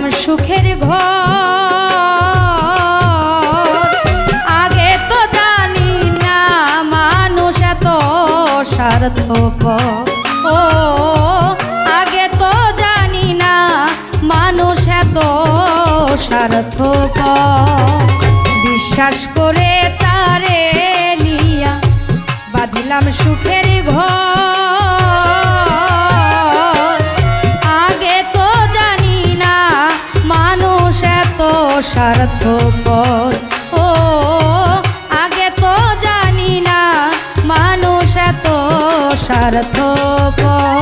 বাঁধিলাম সুখের ঘর। আগে তো জানি না মানুষ এত স্বার্থপর। ও আগে তো জানি না মানুষ এত স্বার্থপর। বিশ্বাস করে তারে নিয়া বাঁধিলাম সুখের ঘর। আগে তো জানি না মানুষ এত স্বার্থপর। ও আগে তো জানি না মানুষ এত স্বার্থপর।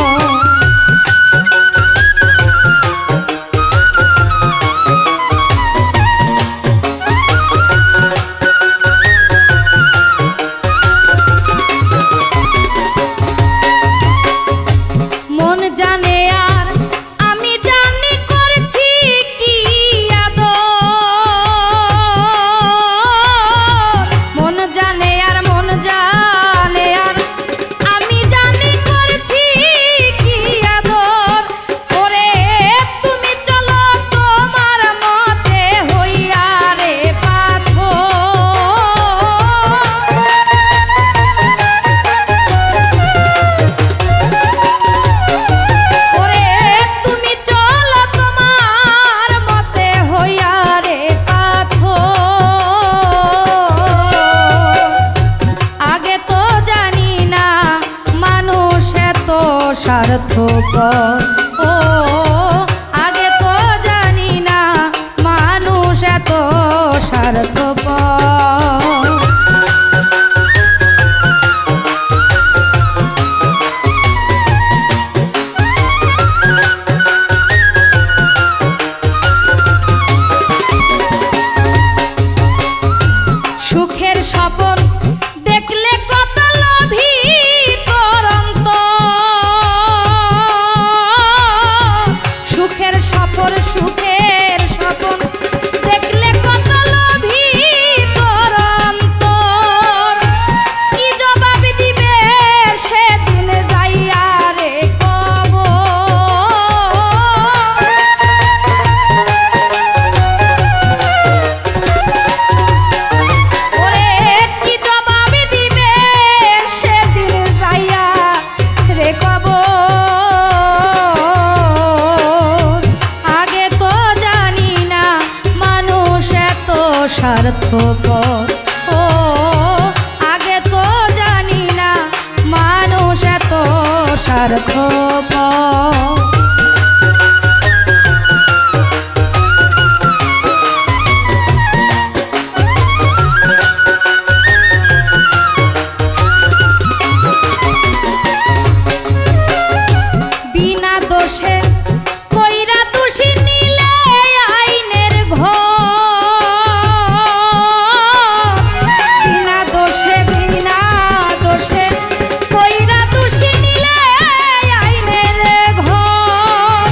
স্বার্থপর। ও আগে তো জানি না মানুষ এত স্বার্থপর। সুখের স্বপ্ন দেখলে কত লোভী তোর অন্তর। সুখের স্বপ্ন দেখলে কত লোভী তোর অন্তর। কি জবাব দিবে সেদিন যাইয়া রে কবর। ওরে কি জবাব দিবে সেদিন যাইয়া রে কবর। আগে তো জানি না মানুষ এত স্বার্থপর। ও আগে তো জানি না মানুষ এত স্বার্থপর। বিনা দোষে কইরা দোষী নিলে আইনের ঘর। বিনা দোষে কইরা দোষী নিলে আইনের ঘর।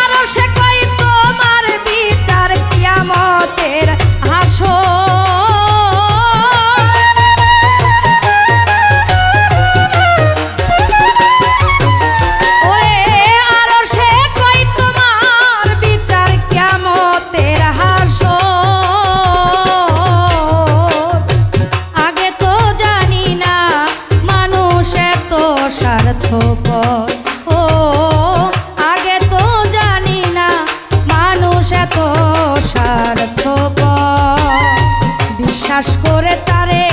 আরো সে কই তোমার বিচার কিয়ামতের হাসর। ওরে আরো সে কই তোমার বিচার কিয়ামতের হাসর। আগে তো জানি না মানুষ এত স্বার্থপর। ও আগে তো জানি না মানুষ এত স্বার্থপর। বিশ্বাস করে তারে